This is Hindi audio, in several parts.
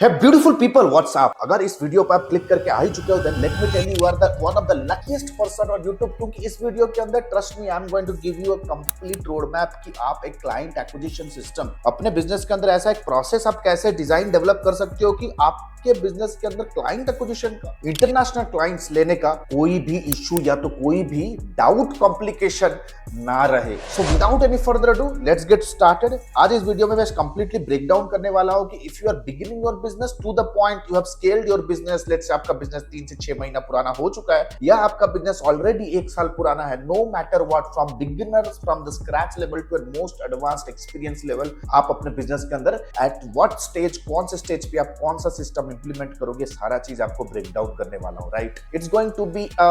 है ब्यूटीफुल पीपल व्हाट्सएप। अगर इस वीडियो पर आप क्लिक करके आ ही चुके हो then let me tell you are the one of the luckiest person on YouTube, क्योंकि इस वीडियो के अंदर trust me I am going to give you a complete road map कि आप एक क्लाइंट एक्विजिशन सिस्टम अपने बिजनेस के अंदर ऐसा एक प्रोसेस आप कैसे डिजाइन डेवलप कर सकते हो कि आपके बिजनेस के अंदर क्लाइंट एक्विजिशन का, इंटरनेशनल क्लाइंट्स लेने का कोई भी इश्यू या तो कोई भी डाउट कॉम्प्लिकेशन ना रहे। सो without any further ado let's get started. आज इस वीडियो में मैं कंप्लीटली ब्रेक डाउन करने वाला हूं कि if you are beginning your business to the point you have scaled your business, let's say आपका बिजनेस 3 से 6 महीना पुराना हो चुका है या आपका बिजनेस ऑलरेडी 1 साल पुराना है, no matter what, from beginners from the scratch level to most advanced experience level, आप अपने बिजनेस के अंदर एट व्हाट स्टेज, कौन से स्टेज पे आप कौन सा सिस्टम इंप्लीमेंट करोगे, सारा चीज आपको ब्रेक डाउन करने वाला हूं। Right, it's going to be a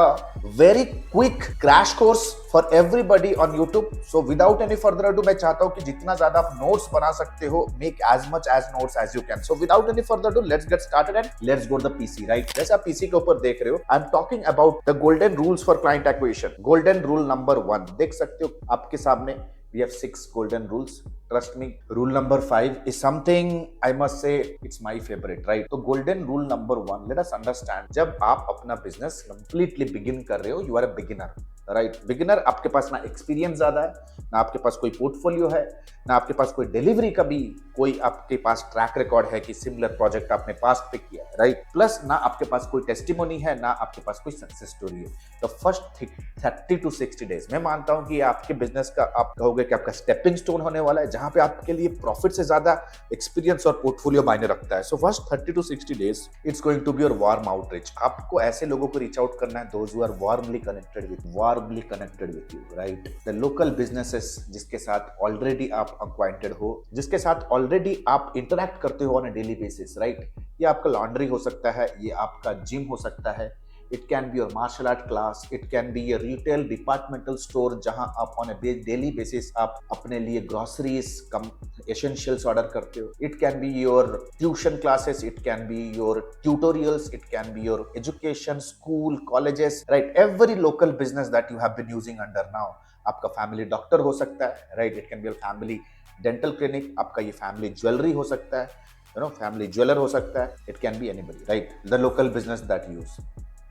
very quick crash course for everybody on YouTube. So without any further ado मैं चाहता हूं कि जितना ज्यादा आप नोट्स बना सकते हो, make as much as notes as you can. So without any further ado let's get started and let's go to the PC. Right, जैसे आप पीसी के ऊपर देख रहे हो, I am talking about the golden rules for client acquisition. Golden rule number 1 देख सकते हो आपके सामने। We have 6 golden rules. Trust me, rule number 5 is something I must say it's my favorite, right? तो golden rule number 1, let us understand, जब आप अपना business completely begin कर रहे हो, you are a beginner, right? Beginner, आपके पास ना एक्सपीरियंस ज्यादा है, ना आपके पास कोई पोर्टफोलियो है, ना आपके पास कोई डिलीवरी का भी कोई आपके पास ट्रैक रिकॉर्ड है कि सिमिलर प्रोजेक्ट आपने पास पे किया है, राइट? प्लस ना आपके पास कोई टेस्टिमोनी है, ना आपके पास कोई सक्सेस स्टोरी है। तो फर्स्ट 30 to 60 डेज मैं मानता हूं कि आपके बिजनेस का, आप कहोगे कि आपका स्टेपिंग स्टोन होने वाला है, जहां पे आपके लिए प्रॉफिट से ज्यादा एक्सपीरियंस और पोर्टफोलियो मायने रखता है। So first 30 to 60 days it's going to be your warm outreach. आपको ऐसे लोगों को रीच आउट करना है those who are warmly connected with you, right? The local businesses जिसके साथ ऑलरेडी आप अक्वाइंटेड हो, जिसके साथ ऑलरेडी आप इंटरैक्ट करते हो on a daily basis, right? ये आपका लॉन्ड्री हो सकता है, ये आपका जिम हो सकता है, it can be your martial art class, it can be a retail departmental store जहां आप on a daily basis आप अपने लिए groceries essentials order करते हो, it can be your tuition classes, it can be your tutorials, it can be your education, school, colleges, right? Every local business that you have been using under now, आपका फैमिली डॉक्टर हो सकता है, right? It can be your family dental clinic, आपका ये फैमिली ज्वेलरी हो सकता है, यू नो, फैमिली ज्वेलर हो सकता है, it can be anybody, right? The local business that use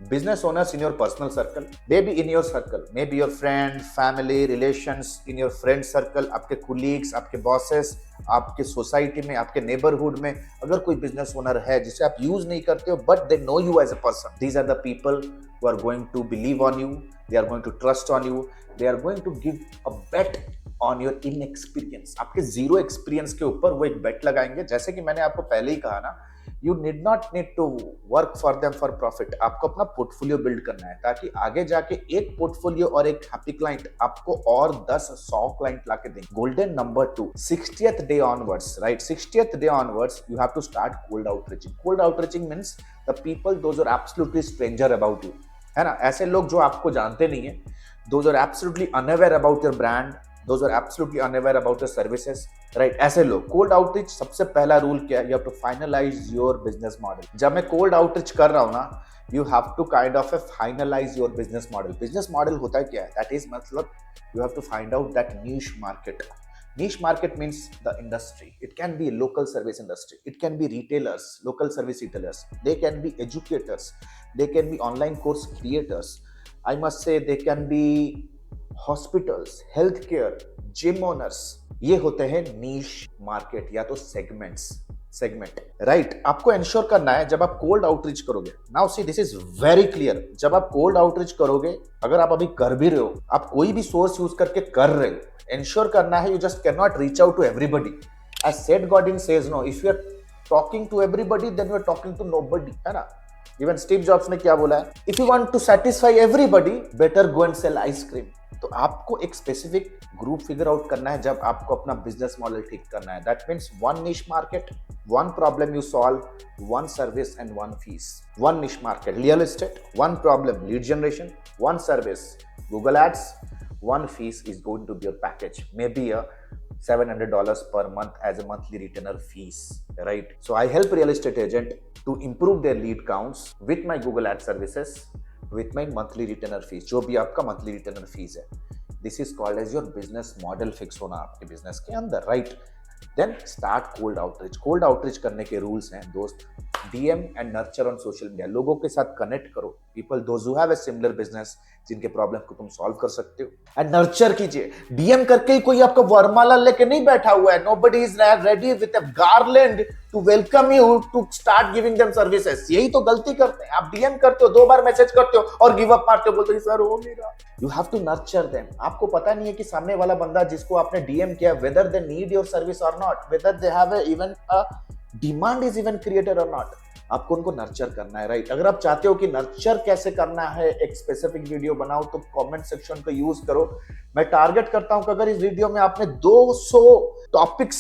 business owners in your personal circle, maybe in your circle, maybe your friend, family, relations in your friend circle, आपके colleagues, आपके bosses, आपके सोसाइटी में, आपके नेबरहुड में अगर कोई बिजनेस ओनर है जिसे आप यूज नहीं करते हो but they know you as a person, these are the people who are going to believe on you, they are going to trust on you, they are going to give a bet on your inexperience. आपके जीरो एक्सपीरियंस के ऊपर वो एक बेट लगाएंगे। जैसे कि मैंने आपको पहले ही कहा ना, you need not need to work for them for profit. आपको अपना पोर्टफोलियो बिल्ड करना है ताकि आगे जाके एक पोर्टफोलियो और एक हैप्पी क्लाइंट आपको और 10-100 क्लाइंट लाके देंगे। Golden number 2, 60th day onwards, right? 60th day onwards you have to start cold outreaching. Cold outreaching means the people those are absolutely stranger about you, है ना? ऐसे लोग जो आपको जानते नहीं है, those are absolutely unaware about your brand, those are absolutely unaware about your services, right? ऐसे लोग कोल्ड आउटरीच, सबसे पहला रूल क्या है? you have to finalize your business model। जब मैं कोल्ड आउटरीच कर रहा हूं ना, you have to kind of finalize your business model। business model होता है क्या है? that is मतलब you have to find out that niche market। niche market means the industry, it can be a local service industry, it can be retailers, local service retailers, they can be educators, they can be online course creators, I must say they can be hospitals, health care, gym owners. ये होते हैं नीश मार्केट या तो सेगमेंट, राइट? आपको एंश्योर करना है जब आप कोल्ड आउटरीच करोगे, now see this is very clear, जब आप कोल्ड आउटरीच करोगे, अगर आप अभी कर भी रहे हो, आप कोई भी सोर्स यूज करके कर रहे हो, एंश्योर करना है you just can not reach out to everybody. As Seth Godin says no, if you are talking to everybody then you are talking to nobody, है ना? इवन स्टीव जॉब्स ने क्या बोला है? If you want to satisfy everybody better go and sell ice cream. तो आपको एक स्पेसिफिक ग्रुप फिगर आउट करना है जब आपको अपना बिजनेस मॉडल ठीक करना है। That means one niche market, one problem you solve, one service and one fee. One niche market real estate, one problem lead generation, one service Google ads, one fee is going to be your package, maybe a $700 per month as a monthly retainer fees, right? So I help real estate agent to improve their lead counts with my Google Ads services, with my monthly retainer fees, जो भी आपका monthly retainer fees है। This is called as your business model fix होना आपके business के अंदर, right? Then start cold outreach. Cold outreach करने के रूल्स हैं दोस्त, DM and nurture on social media. लोगों के साथ कनेक्ट करो, people those who have a similar business, जिनके प्रॉब्लम को तुम सॉल्व कर सकते हो, एंड नर्चर कीजिए। डीएम करके ही कोई आपका वरमाला लेके नहीं बैठा हुआ है। Nobody is ready with a garland to welcome you to start giving them services. यही तो गलती करते हैं। आप डीएम करते हो, 2 बार मैसेज करते हो और गिव अप मारते हो, बोलते हो सर हो नहीं रहा। You have to nurture them. आपको पता नहीं है कि सामने वाला बंदा जिसको आपने डीएम किया, whether they need your service or not, whether they have even a demand is even created or not. आपको उनको नर्चर करना है, राइट। अगर आप चाहते हो कि नर्चर कैसे करना है, एक स्पेसिफिक वीडियो बनाओ, तो कमेंट सेक्शन को यूज करो। मैं टारगेट करता हूं कि अगर इस वीडियो में आपने 200 टॉपिक्स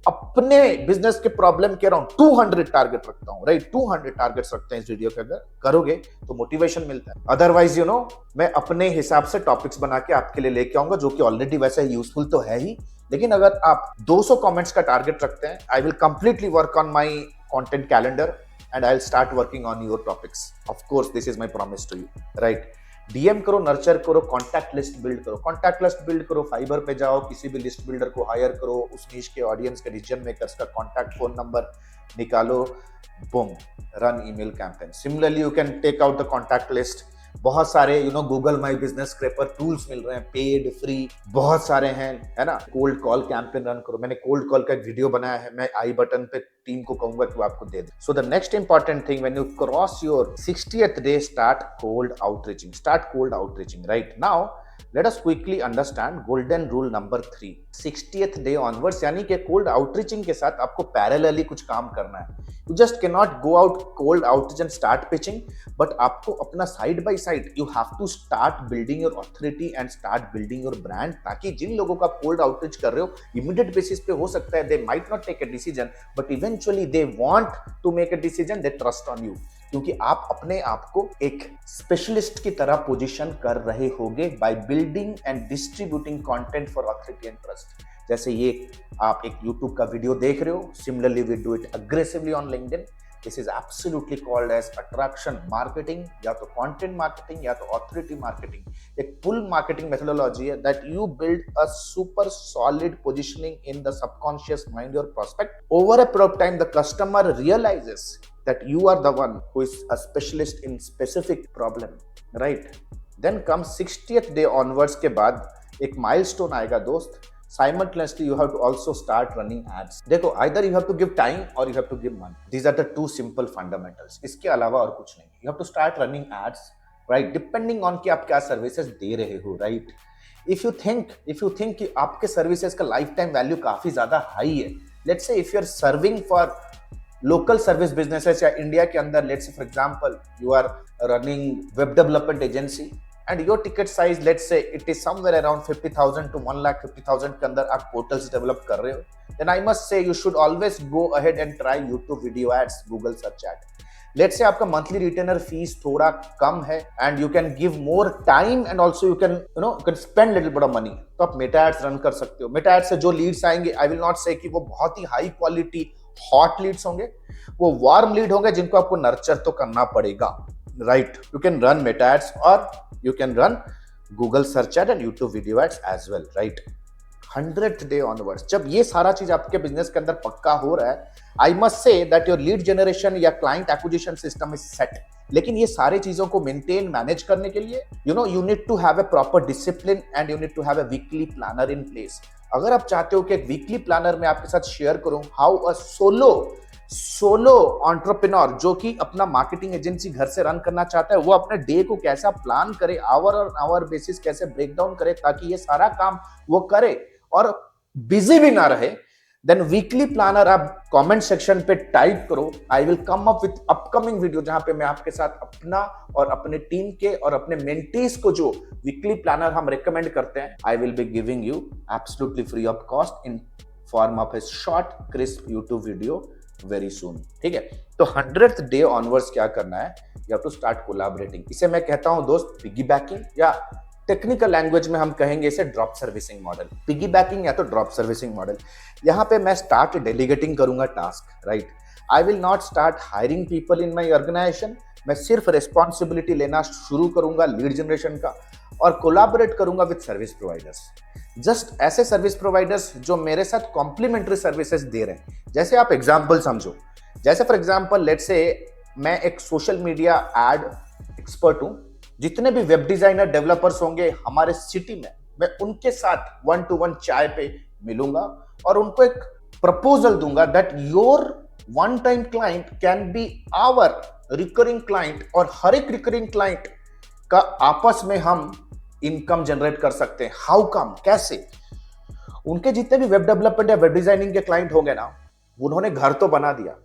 अपने बिजनेस के प्रॉब्लम के अराउंड, 200 टारगेट रखता हूं, राइट। 200 टारगेट्स रखते हैं इस वीडियो के, अगर करोगे तो मोटिवेशन मिलता है। अदरवाइज मैं अपने हिसाब से टॉपिक्स बना के आपके लिए लेके आऊंगा, जो कि ऑलरेडी वैसे यूजफुल तो है ही। लेकिन अगर आप 200 कमेंट्स का टारगेट रखते हैं, I will completely work on my content calendar and I'll start working on your topics. Of course, this is my promise to you, right? DM करो, नर्चर करो, कॉन्टैक्ट लिस्ट बिल्ड करो। कॉन्टैक्ट लिस्ट बिल्ड करो, फाइबर पे जाओ, किसी भी लिस्ट बिल्डर को हायर करो, उस नीश के ऑडियंस के डिसीजन मेकर्स का कॉन्टैक्ट फोन नंबर निकालो, boom, run email campaign. Similarly you can take out the contact list. बहुत सारे Google my business scraper tools मिल रहे हैं, पेड फ्री बहुत सारे हैं, है ना। कोल्ड कॉल कैंपेन रन करो। मैंने कोल्ड कॉल का एक वीडियो बनाया है, मैं आई बटन पे टीम को कहूंगा कि वो आपको दे दे। So the next important thing, when you cross your 60th day, start cold outreaching. Start cold outreaching, right. Now let us quickly understand golden rule number 3। 60th day onwards, यानी कि कोल्ड आउटरीचिंग के साथ आपको पैरेलली कुछ काम करना है। You just can not go out cold outreach and start pitching, but आपको अपना side by side you have to start building your authority and start building your brand, ताकि जिन लोगों का कोल्ड आउटरीच कर रहे हो, इमीडिएट बेसिस पे हो सकता है they might not take a decision, but eventually they want to make a decision, they trust on you, क्योंकि आप अपने आप को एक स्पेशलिस्ट की तरह पोजीशन कर रहे होगे by building and distributing content for authority and trust. जैसे ये आप एक YouTube का वीडियो देख रहे हो, similarly we do it aggressively on LinkedIn. This is absolutely called as attraction marketing, या तो कंटेंट मार्केटिंग या तो ऑथोरिटी मार्केटिंग। एक पुल मार्केटिंग मेथोडोलॉजी है that you build a super solid positioning in the subconscious mind your prospect. Over a period of time the customer realizes that you are the one who is a specialist in specific problem, right? Then comes 60th day onwards के बाद एक milestone आएगा दोस्त। Simultaneously you have to also start running ads। देखो, either you have to give time or you have to give money. These are the 2 simple fundamentals। इसके अलावा और कुछ नहीं। You have to start running ads, right? Depending on कि आप क्या services दे रहे हो, right? If you think कि आपके services का lifetime value काफी ज़्यादा high है, let's say if you are serving for local service businesses या इंडिया के अंदर, let's say for example you are running web development agency and your ticket size let's say it is somewhere around 50,000 to 1,50,000 के अंदर आप पोर्टल्स डेवलप कर रहे हो, then I must say you should always go ahead and try YouTube video ads, Google search ad. Let's say आपका मंथली रिटेनर फीस थोड़ा कम है and you can give more time and also you can spend little bit of money, तो आप मेटा एड्स रन कर सकते हो। मेटा एड्स से जो लीड्स आएंगे, आई विल नॉट से कि वो बहुत ही हाई क्वालिटी हॉट लीड्स होंगे, वो वार्म लीड होंगे जिनको आपको नर्चर तो करना पड़ेगा, right. You can run Meta ads or you can run Google search ad and YouTube video ads as well, right. 100th day onwards, जब ये सारा चीज आपके बिजनेस के अंदर पक्का हो रहा है, I must say that your lead generation या client acquisition system is set. लेकिन ये सारी चीजों को मेंटेन मैनेज करने के लिए you need to have a proper discipline and you need to have a weekly planner in place. अगर आप चाहते हो कि एक वीकली प्लानर मैं आपके साथ शेयर करूं हाउ अ सोलो एंटरप्रेन्योर जो कि अपना मार्केटिंग एजेंसी घर से रन करना चाहता है, वो अपने डे को कैसा प्लान करे, आवर और आवर बेसिस कैसे ब्रेक डाउन करे ताकि ये सारा काम वो करे और बिजी भी ना रहे, देन वीकली प्लानर आप कमेंट सेक्शन पे टाइप करो। I will come up with upcoming video जहां पे मैं आपके साथ अपना और अपने टीम के और अपने मेंटीज को जो वीकली प्लानर हम रेकमेंड करते हैं, I will be giving you absolutely free of cost in form of a short crisp YouTube video very soon, ठीक है। तो 100th डे ऑनवर्ड्स क्या करना है, you have to start collaborating. इसे मैं कहता हूं दोस्त पिगी बैकिंग, या टेक्निकल लैंग्वेज में हम कहेंगे इसे drop servicing model. Piggy backing या तो ड्रॉप सर्विसिंग मॉडल। यहां पे मैं स्टार्ट डेलीगेटिंग करूंगा task, right. I will not start hiring people in my organization. मैं सिर्फ रिस्पॉन्सिबिलिटी लेना शुरू करूंगा लीड जनरेशन का, और कोलैबोरेट करूंगा विद सर्विस प्रोवाइडर्स, जस्ट ऐसे सर्विस प्रोवाइडर्स जो मेरे साथ कॉम्प्लीमेंट्री सर्विसेज दे रहे हैं। जैसे आप एग्जांपल समझो, जैसे फॉर एग्जांपल लेट्स से मैं एक सोशल मीडिया एड एक्सपर्ट हूं, जितने भी वेब डिजाइनर डेवलपर्स होंगे हमारे सिटी में, मैं उनके साथ 1-to-1 चाय पे मिलूंगा और उनको एक प्रपोजल दूंगा that your one time client can be our recurring client, और हर एक रिकरिंग क्लाइंट का आपस में हम इनकम जनरेट कर सकते हैं। हाउ कम, कैसे? उनके जितने भी वेब डेवलपमेंट या वेब डिजाइनिंग के क्लाइंट होंगे ना, उन्होंने घर तो बना दिया,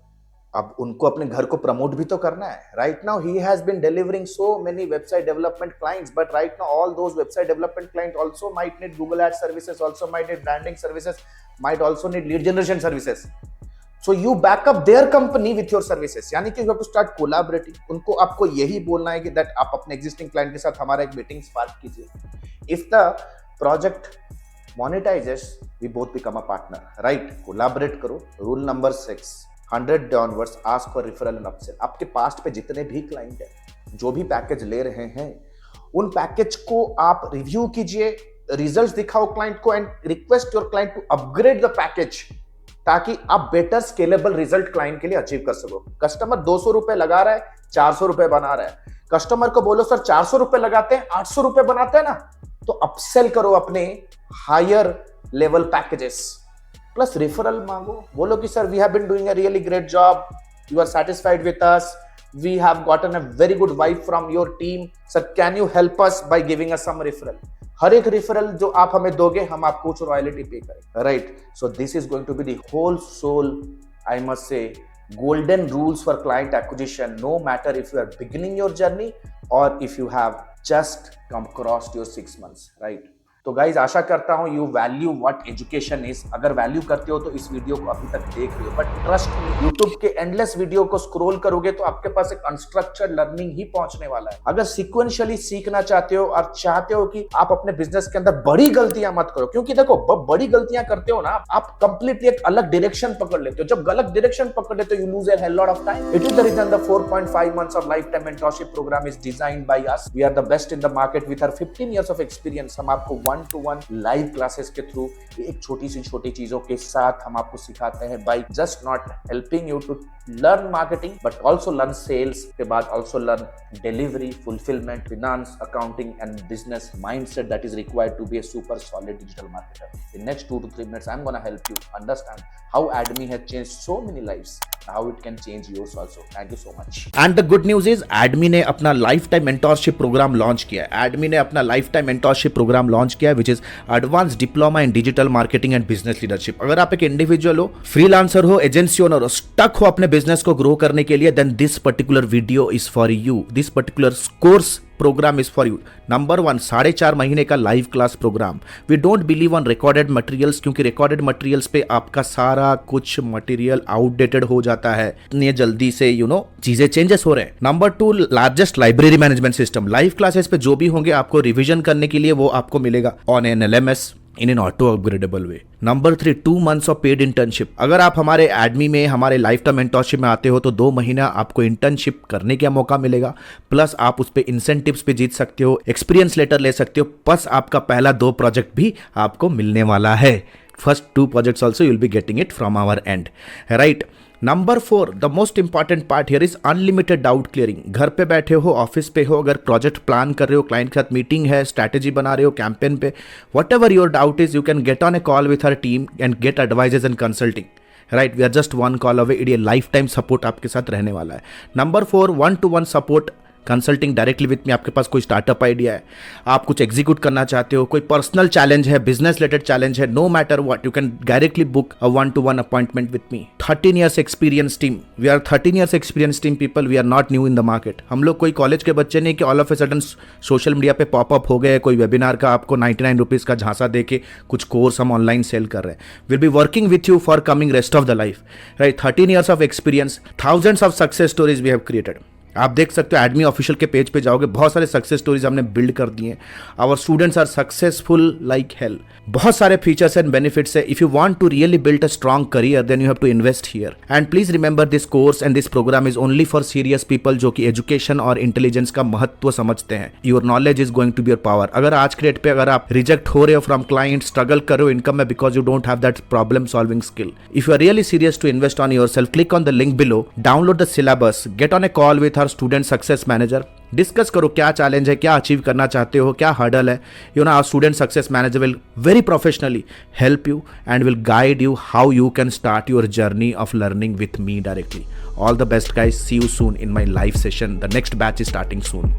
अब उनको अपने घर को प्रमोट भी तो करना है। Right now he has been delivering so many website development clients, but right now all those website development client also might need Google Ads services, also might need branding services, might also need lead generation services. So you back up their company with your services, यानी कि you have to start collaborating. उनको आपको यही बोलना है कि that आप अपने existing client के साथ हमारा एक मीटिंग स्पार्क कीजिए। If the project monetizes, we both become a partner, right? Collaborate करो। Rule number 6, 100 onwards ask for referral and upsell। आपके पास्ट पे जितने भी क्लाइंट है, जो भी पैकेज ले रहे हैं, उन पैकेज को आप रिव्यू कीजिए, रिजल्ट्स दिखाओ क्लाइंट को and request your client to upgrade the package, ताकि आप बेटर स्केलेबल रिजल्ट क्लाइंट के लिए अचीव कर सको। कस्टमर 200 रुपए लगा रहा है, 400 रुपए बना रहा है, कस्टमर को बोलो सर 400 रुपए लगाते हैं, 800 रुपए बनाते हैं ना, तो अपसेल करो अपने higher level packages, plus referral मांगो, बोलो कि sir we have been doing a really great job, you are satisfied with us, we have gotten a very good vibe from your team, sir can you help us by giving us some referral. हर एक रेफरल जो आप हमें दोगे, हम आपको कुछ रॉयल्टी पे करेंगे, right? So this is going to be the whole soul, I must say, golden rules for client acquisition, no matter if you are beginning your journey or if you have just come across your 6 months, right? तो गाइज आशा करता हूं you value what education is. अगर वैल्यू करते हो तो इस वीडियो को अभी तक देख रहे हो, बट ट्रस्ट मी, यूट्यूब के एंडलेस वीडियो को स्क्रॉल करोगे तो आपके पास एक अनस्ट्रक्चर्ड लर्निंग ही पहुंचने वाला है। अगर सीक्वेंशियली सीखना चाहते हो और चाहते हो कि आप अपने बिजनेस के अंदर बड़ी गलतियां मत करो, क्योंकि देखो बड़ी गलतियां करते हो ना, आप कंप्लीटली एक अलग डायरेक्शन पकड़ लेते हो। जब गलत डायरेक्शन पकड़ लेते हो, you lose a lot of time. It is the reason the 4.5 months of lifetime mentorship program is designed by us. We are the best in the market with our 15 years of experience. हम आपको 1-to-1 लाइव क्लासेस के थ्रू एक छोटी सी छोटी चीजों के साथ हम आपको सिखाते हैं, by just not helping you to learn marketing but also learn sales, के बाद also learn delivery, fulfillment, finance, accounting and business mindset that is required to be a super solid digital marketer. In next 2 to 3 minutes I'm going to help you understand how AdMe has changed so many lives, how it can change yours also. Thank you so much. And the good news is AdMe ने अपना lifetime mentorship program launch किया है। AdMe ने अपना lifetime mentorship program launch किया है, which is advance diploma in digital marketing and business leadership. अगर आप एक इंडिविजुअल हो, फ्रीलांसर हो, एजेंसी ओनर हो, स्टक हो अपने बिजनेस को ग्रो करने के लिए, then this particular video is for you. This particular course program is for you. Number 1, 4.5 महीने का live class program. We don't believe on recorded materials, क्योंकि रिकॉर्डेड मटेरियल्स पे आपका सारा कुछ मटेरियल आउटडेटेड हो जाता है, इतनी जल्दी से चीजें चेंजेस हो रहे हैं। Number 2, largest library management system. Live classes पे जो भी होंगे आपको रिविजन करने के लिए वो आपको मिलेगा on an LMS in an auto upgradable way. Number 3, 2 months of paid internship. अगर आप हमारे AdMe में हमारे लाइफ टाइम मेंटोरशिप में आते हो तो 2 महीना आपको इंटर्नशिप करने का मौका मिलेगा, प्लस आप उस पर इंसेंटिव्स पे जीत सकते हो, एक्सपीरियंस लेटर ले सकते हो, प्लस आपका पहला 2 प्रोजेक्ट भी आपको मिलने वाला है। First 2 projects also you will be getting it from our end, right? Number 4, the most important part here is unlimited doubt clearing. घर पे बैठे हो, ऑफिस पे हो, अगर प्रोजेक्ट प्लान कर रहे हो, क्लाइंट के साथ मीटिंग है, स्ट्रैटेजी बना रहे हो कैंपेन पे, whatever your doubt is, you can get on a call with our team and get advises and consulting, right? We are just 1 call away. ये लाइफ टाइम सपोर्ट आपके साथ रहने वाला है। Number 4, 1-to-1 support, consulting directly with me. आपके पास कोई स्टार्टअप आइडिया है, आप कुछ एग्जीक्यूट करना चाहते हो, कोई पर्सनल चैलेंज है, बिजनेस रिलेटेड चैलेंज है, no matter what, you can directly book a 1-to-1 appointment with me. 13 years experience team. We are 13 years experience team people, we are not new in the market. हम लोग कोई कॉलेज के बच्चे नहीं कि all of a sudden social media पे पॉपअप हो गए, कोई वेबिनार का आपको 99 रुपीज़ का झांसा दे के कुछ कोर्स हम ऑनलाइन सेल कर रहे हैं। Will be working with you for coming rest of the life, right? 13 years of experience, thousands of success stories we have created, आप देख सकते हो एडमी ऑफिशियल के पेज पे जाओगे, बहुत सारे सक्सेस स्टोरीज हमने बिल्ड कर दिए हैं। Our students are successful like hell. बहुत सारे फीचर्स एंड बेनिफिट्स है। If you want to really build a strong career then you have to invest here. And please remember this course and this program is only for serious people जो कि एजुकेशन और इंटेलिजेंस का महत्व समझते हैं। Your knowledge is going to be your power. अगर आज के डेट पे अगर आप रिजेक्ट हो रहे हो फ्रॉम क्लाइंट, स्ट्रगल कर रहे हो इनकम में because you don't have that problem solving skill. If you are really serious to invest on yourself, click on the link below, download the syllabus, get on a call with our student success manager. Discuss करो क्या चैलेंज है, क्या अचीव करना चाहते हो, क्या हर्डल है। You know our student success manager will very professionally help you and will guide you how you can start your journey of learning with me directly. All the best guys, see you soon in my live session. The next batch is starting soon.